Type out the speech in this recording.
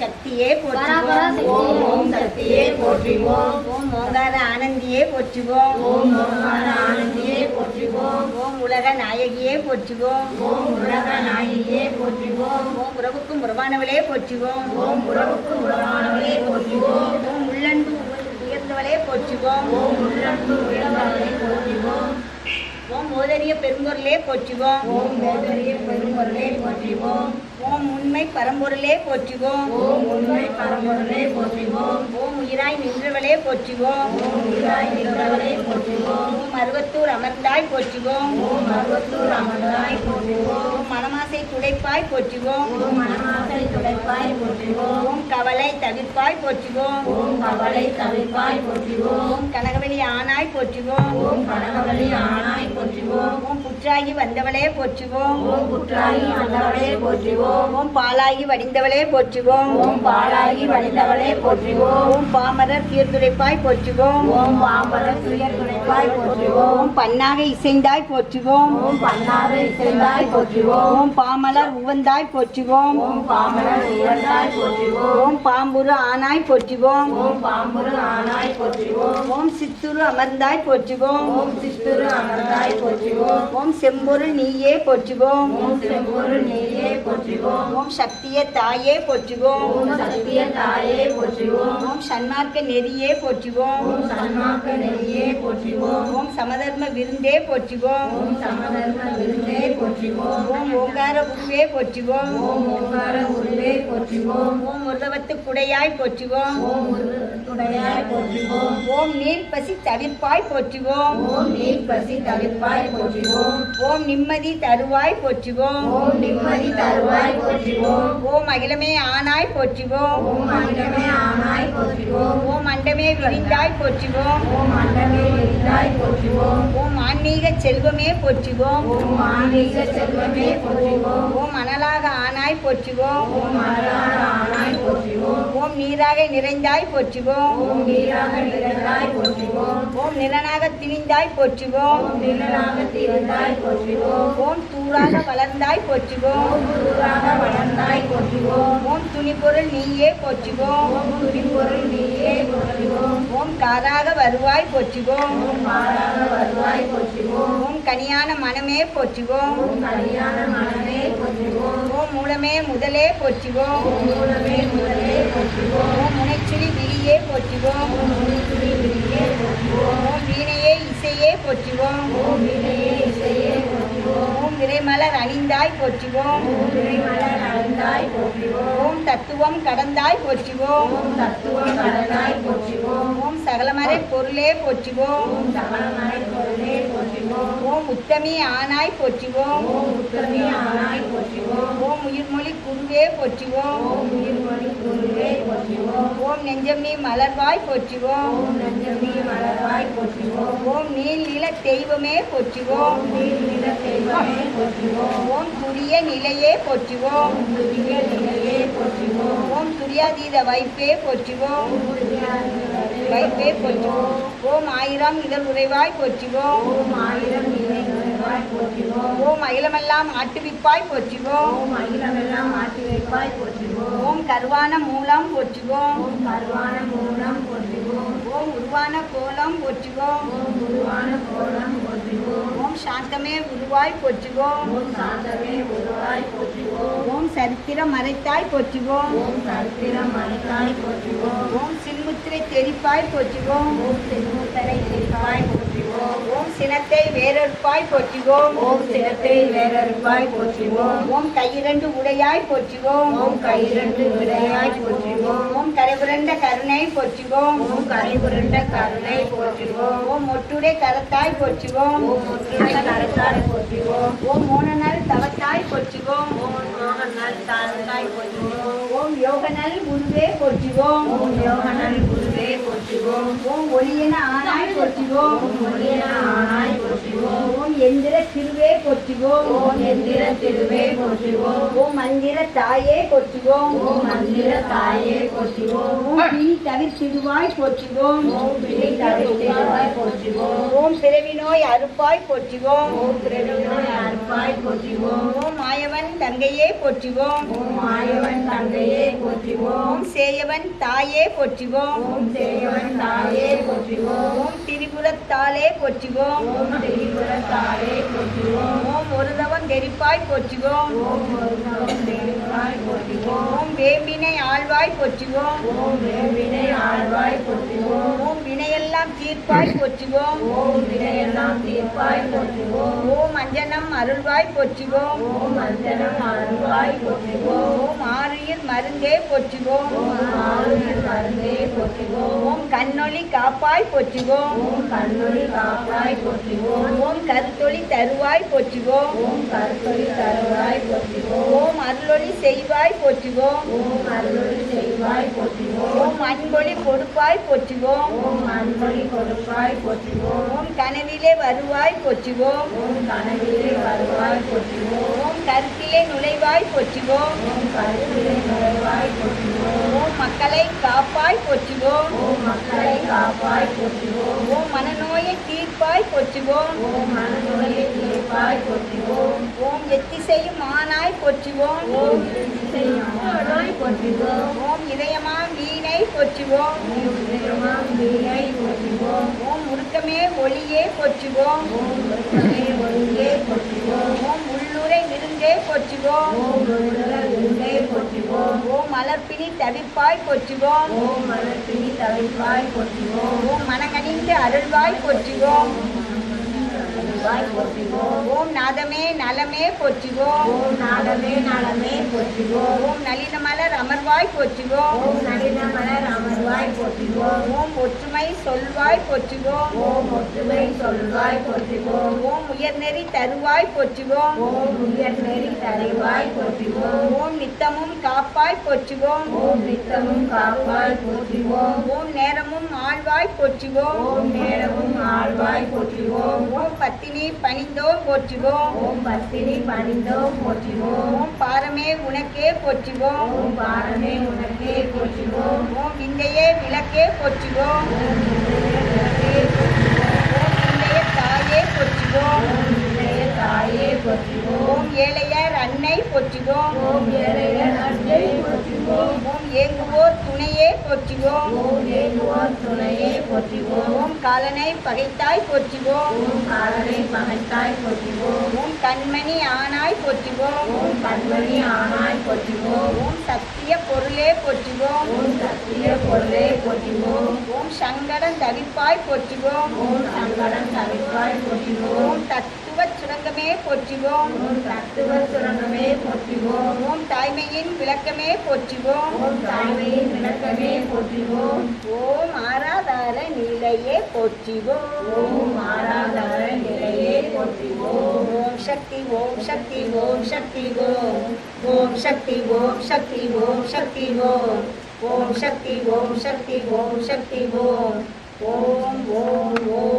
சக்தியே போற்றுவோம். ஓம் சக்தியே போற்றுவோம். ஓம் ஓங்கார ஆனந்தியே போற்றுவோம். ஓம் ஓங்கார ஆனந்தியே போற்றுவோம். ஓம் உலக நாயகியே போற்றுவோம். ஓம் உலக நாயகியே போற்றுவோம். ஓம் உறவுக்கும் உறவானவளே போற்றுவோம். ஓம் உறவுக்கு உறவானவளே போற்றுவோம். ஓம் உள்ளன்பு உயர்ந்தவளே போற்றுவோம். ஓம் உள்ளன்பு உயர்ந்தவளே போற்றுவோம். ஓம் ஓதரிய பெரும்பொருளே போற்றுவோம். ஓம் மோதரிய பெரும்பொருளே போற்றுவோம். ஓம் உண்மை பரம்பொருளே போற்றுவோம். ஓம் உண்மை பரம்பொருளே போற்றுவோம். ஓம் உயிராய் நின்றவளே போற்றுவோம். ஓம் உயிராய் நின்றவளே போற்றுவோம். ஓம் அருவத்தூர் அமர்ந்தாய் போற்றுவோம். ஓம் அருவத்தூர் அமர்ந்தாய் போற்றுவோம். ஓம் மனமாசை துடைப்பாய் போற்றுவோம். ஓம் மனமாசை துடைப்பாய் போற்றுவோம். ஓம் கவலை தவிர்ப்பாய் போற்றுவோம். ஓம் கவலை தவிர்ப்பாய் போற்றுவோம். ஓம் கனகவெளி ஆனாய் போற்றுவோம். ஓம் கனகவலி ஆனாய் போற்றுவோம். ஓம் புற்றாகி வந்தவளே போற்றுவோம். ஓம் புற்றாகி வந்தவளே போற்றுவோம். ஓம் பாலாகி வடிந்தவளே போற்றுவோம். ஓம் பாலாகி வடிந்தவளே போற்றுவோம். ஓம் பாமரர் தீர்த்துடைப்பாய் போற்றுவோம். ஓம் பாம்பர துயர் துடைப்பாய் போற்றுவோம். ஓம் பன்னாக இசைந்தாய் போற்றுவோம். ஓம் பன்னாக இசைந்தாய் போற்றுவோம். ஓம் பாமலர் உவந்தாய் போற்றுவோம். ஓம் பாமலர் உயர்ந்தாய் போற்றுவோம். ஓம் பாம்புரு ஆனாய் போற்றுவோம். ஓம் பாம்புரு ஆனாய் போற்றுவோம். ஓம் சித்துரு அமர்ந்தாய் போற்றுவோம். ஓம் சித்துரு அமர்ந்தாய் போற்றுவோம். ஓம் செம்பொருள் நீயே போற்றுவோம். ஓம் செம்பொருள் நீயே போற்றுவோம். ஓம் சக்திய தாயே போற்றுவோம். ஓம் சத்திய தாயே போற்றுவோம். ஓம் சன்மார்க்க நெறியே போற்றுவோம். ஓம் சன்மார்க்க நெறியே போற்றுவோம். ஓம் சமதர்ம விருந்தே போற்றுவோம். ஓம் சமதர்ம விருந்தே போற்றுவோம். ஓம் ஓங்கார உருவே போற்றுவோம். ஓம் ஓங்கார உருவே போற்றுவோம். ஓம் உருவத்து குடையாய் போற்றுவோம். ஓம் உருத்துடையாய் போற்றுவோம். ஓம் நீர் பசி தவிர்ப்பாய் போற்றுவோம். ஓம் நீர் பசி தவிர்ப்பாய் போற்றுவோம். ஓம் நிம்மதி தருவாய் போற்றுவோம். ஓம் நிம்மதி தருவாய் போற்றுவோம். ஓம் அகிலமே ஆனாய் போற்றுவோம். ஓம் அண்டமே ஆனாய் போற்றுவோம். ஓம் அண்டமே விரிந்தாய் போற்றுவோம். ஓம் அண்டமே விரிந்தாய் போற்றுவோம். ஓம் ஆன்மீக செல்வமே போற்றுவோம். ஓம் ஆன்மீக செல்வமே போற்றுவோம். ஓம் அனலாக ஆனாய் போற்றுவோம். ஓம் அழகான ஆனாய் போற்றுவோம். ஓம் நீராக நிறைந்தாய் போற்றுவோம். ஓம் நீராக நிறைந்தாய் போற்றுவோம். ஓம் நிலனாக திணிந்தாய் போற்றுவோம். ஓம் நிழலாக தீர்ந்தாய் போற்றுவோம். ஓம் தூராக வளர்ந்தாய் போற்றுவோம். ஓம் குருவாக வளர்ந்தாய் போற்றுவோம். ஓம் துணிபொருள் நீயே போற்றுவோம். ஓம் துணிபொருள் நீயே போற்றுவோம். ஓம் காராக வருவாய் போற்றுவோம். ஓம் மாறாக வருவாய் போற்றுவோம். ஓம் கனியான மனமே போற்றுவோம். ஓம் கல்யாண மனமே போற்றுவோம். ஓம் மூலமே முதலே போற்றுவோம். ஓம் மூலமே முதலே போற்றுவோம். ஓம் முனைச்சுழி விழியே போற்றுவோம். ஓம் முனிசுரி விரியே போற்றுவோம். ஓம் வீணையே இசையே போற்றுவோம். ஓம் வீணையே இசையே போற்றுவோம். ஓம் விரைமலர் அணிந்தாய் போற்றுவோம். ஓம் விரைமலர் அணிந்தாய் போற்றுவோம். ஓம் தத்துவம் கடந்தாய் போற்றுவோம். ஓம் தத்துவம் கடந்தாய் போற்றுவோம். ஓம் சகலமறை பொருளே போற்றுவோம். ஓம் சகலமறை பொருளே போற்றுவோம். ஓம் உத்தமி ஆனாய் போற்றுவோம். ஓம் உத்தமி ஆனாய் போற்றுவோம். ஓம் உயிர்மொழி குருவே போற்றுவோம். ஓம் உயிர்மொழி குருவே போற்றுவோம். ஓம் நெஞ்சம் நீ மலர்வாய் போற்றுவோம். ஓம் நெஞ்சமி மலர்வாய் போற்றுவோம். ஓம் நீல் நில தெய்வமே போற்றுவோம். ஓம் நீர்நில தெய்வமே போற்றுவோம். ஓம் துரிய நிலையே போற்றுவோம். ஓம் துரிய நிலையே போற்றுவோம். ஓம் துரியாதீத வைப்பே போற்றுவோம். ஓம் துரியாதீத வைப்பே போற்றுவோம். ஓம் ஆயிரம் இதழ் உறைவாய் போற்றுவோம். ஓம் ஆயிரம் நிலை நிறைவாய் போற்றுவோம். ஓம் அகிலமெல்லாம் ஆட்டுவிப்பாய் போற்றுவோம். ஓம் அகிலமெல்லாம் ஆட்டி வைப்பாய் போற்றுவோம். ஓம் கருவான மூலம் போற்றுவோம். ஓம் கருவான மூலம் போற்றுவோம். ஓம் உருவான கோலம் போற்றுவோம். ஓம் குருவான கோலம் போற்றுவோம். ஓம் சாந்தமே உருவாய் போற்றுவோம். ஓம் சாந்தமே உருவாய் போற்றுவோம். ஓம் சரித்திரம் மறைத்தாய் போற்றுவோம். ஓம் சரித்திரம் மறைத்தாய் போற்றுவோம். ஓம் சின்முத்திரை தெரிப்பாய் போற்றுவோம். ஓம் சென்முத்தரை தெரிப்பாய் போற்றுவோம். ஓம் சினத்தை வேறொருப்பாய் போற்றுவோம். ஓம் சினத்தை வேறறுப்பாய் போற்றுவோம். ஓம் கையிரண்டு உடையாய் போற்றுவோம். ஓம் கையிரண்டு விடையாய் போற்றுவோம். ஓம் கரைபுரண்ட கருணை போற்றுவோம். ஓம் கரைபுரண்ட கருணை போற்றுவோம். ஓம் ஒட்டுடை கரத்தாய் போற்றுவோம். ஓம் முற்றுடை கரத்தாய் போற்றுவோம். ஓம் மோனநல் தவத்தாய் போற்றுவோம். ஓம் மோகநல் தாழ்ந்தாய் போற்றுவோம். ஓம் யோகநல் குருவே போற்றுவோம். ஓம் யோகநல் குருவே போற்றுவோம். ஓம் ஒளியன ஆனாய் போற்றுவோம். ஓம் ஒளியன ஆனாய் போற்றுவோம். ஓம் எந்திர திருவே போற்றுவோம். ஓம் எந்திர திருவே போற்றுவோம். ஓம் மந்திர தாயே போற்றுவோம். ஓம் மந்திர தாயே போற்றுவோம். ஓம் பிணி தவிர்த்திடுவாய் போற்றுவோம். ஓம் பிணி தவிர்த்திடுவாய் போற்றுவோம். ஓம் பிறவி நோய் அறுப்பாய் போற்றுவோம். ஓம் பிறவிநோய் அறுப்பாய் போற்றுவோம். ஓம் மாயவன் தங்கையே போற்றுவோம். ஓம் மாயவன் தந்தையே போற்றுவோம். சேயவன் தாயே போற்றிவோம். ஓம் சேயவன் தாயே போற்றிவோம். ஓம் திரிபுரத்தாலே போற்றிவோம். ஓம் திரிபுரத்தாலே போற்றிவோம். ஓம் ஒருதவம் தெரிப்பாய் போற்றிவோம். ஓம் ஒருவன் தேவாய் போற்றிவோம். ஓம் வேம்பினை ஆழ்வாய் போற்றிவோம். ஓம் வேம்பினை ஆழ்வாய் போற்றிவோம். ஓம் வினையெல்லாம் தீர்ப்பாய் போற்றிவோம். ஓம் வினையெல்லாம் தீர்ப்பாய் போற்றுவோம். ஓம் அஞ்சனம் அருள்வாய் போற்றிவோம். ஓம் அஞ்சனம் அருள்வாய் போற்றுவோம். ஓம் ஆறுயிர் மருந்தே போற்றிவோம். ஓம் ஆளுநர் மருந்தே போற்றுவோம். ஓம் கண்ணொளி காப்பாய் போற்றிவோம். ஓம் கண்ணொளி காப்பாய் போற்றுவோம். ஓம் கருத்தொளி தருவாய் போற்றிவோம். ஓம் கருத்தொளி தருவாய் போற்றுவோம். ஓம் அருளொளி செய்வாய் போற்றிவோம். ஓம் அருளொளி செய்வாய் போற்றுவோம். ஓம் அன்பொளி கொடுப்பாய் போற்றிவோம். ஓம் அன்பொளி கொடுப்பாய் போற்றுவோம். ஓம் கனவிலே வருவாய் போற்றிவோம். ஓம் கனவிலே வருவாய் போற்றுவோம். ஓம் கருத்திலே நுழைவாய் போற்றிவோம். ஓம் கருத்திலே நுழைவாய் போற்றுவோம். ஓம் மக்களை காப்பாய் போற்றிவோம். ஓம் மக்களை காப்பாய் போற்றுவோம். ஓம் மனநோயை தீர்ப்பாய் போற்றுவோம். ஓம் மனநோயை தீர்ப்பாய் போற்றுவோம். ஓம் எத்திசையும் ஆனாய் போற்றுவோம். ஓம் இசையாய் போற்றுவோம். ஓம் இதயமா வீணை போற்றுவோம். ஓம் இதயமாம் வீணை போற்றுவோம். ஓம் முருக்கமே ஒளியே போற்றுவோம். ஓம் முருகனே ஒளியே போற்றுவோம். ஓம் உள்ளுரை விருந்தே போற்றுவோம். ஓம் முருகன் விருந்தே போற்றுவோம். ஓம் மலர்பிணி தவிப்பாய் போற்றுவோம். ஓம் மலர்பிணி தவிப்பாய் போற்றுவோம். ஓம் மனங்கனிந்து அருள்வாய் போற்றுவோம். அருள்வாய் போற்றுவோம். ஓம் நாதமே நலமே போற்றுவோம். ஓம் நாதமே நலமே போற்றுவோம். ஓம் நளின மலர் அமர்வாய் போற்றுவோம். ஓம் நளின மலர் அமர்வாய் போற்றுவோம். ஓம் ஒற்றுமை சொல்வாய் போற்றுவோம். ஓம் ஒற்றுமை சொல்வாய் போற்றுவோம். ஓம் உயர்நெறி தருவாய் போற்றுவோம். ஓம் உயர் நெறி தருவாய் போற்றுவோம். ஓம் நித்தமும் காப்பாய் போற்றுவோம். ஓம் நித்தமும் காப்பாய் போற்றுவோம். ஓம் நேரமும் ஆழ்வாய் போற்றுவோம். ஓம் நேரமும் ஆழ்வாய் போற்றுவோம். ஓம் பத்தினி பணிந்தோம் போற்றுவோம். ஓம் பத்தினி பணிந்தோம் போற்றுவோம். ஓம் பாரமே உனக்கே போற்றுவோம். ஓம் பாரமே உனக்கே போற்றுவோம். ஓம் விந்தையே விளக்கே போற்றுவோம். ஓம் விண்ணகரே போற்றுவோம். ஓம் விந்தைய தாயே போற்றுவோம். ஓம் விண்ணய தாயே போற்றுவோம். ஓம் ஏழையர் அன்னை போற்றுவோம். ஓம் ஏழையர் அன்னை போற்றுவோம். ஓம் ஏங்குவோர் துணையே போற்றுவோம். ஓம் ஏங்குவோர் துணையே போற்றுவோம். ஓம் காலனை பகைத்தாய் போற்றுவோம். ஓம் காலனை பகைத்தாய் போற்றுவோம். ஓம் கண்மணி ஆனாய் போற்றுவோம். ஓம் கண்மணி ஆனாய் போற்றுவோம். ஓம் சத்திய பொருளே போற்றுவோம். ஓம் சத்திய பொருளே போற்றுவோம். ஓம் சங்கடம் தவிப்பாய் போற்றுவோம். ஓம் சங்கடம் தவிப்பாய் போற்றுவோம். ஓம் தத்துவ சுரங்கமே போற்றுவோம். ஓம் தத்துவ சுரங்கமே போற்றுவோம். ஓம் தாய்மையின் விளக்கமே போற்றுவோம். ஓம் தாய்மையின் விளக்கமே போற்றுவோம். ஓம் ஆராதார நிலையே போற்றுவோம். ஓம் ஆராதர நிலையே போற்றுவோம். ஓம் சக்தி ஓம் சக்தி ஓம் சக்தி ஓம். ஓம் சக்தி ஓம் சக்தி ஓம் சக்தி ஓம். ஓம் சக்தி ஓம் சக்தி ஓம் சக்தி ஓம். ஓம் ஓம் ஓம்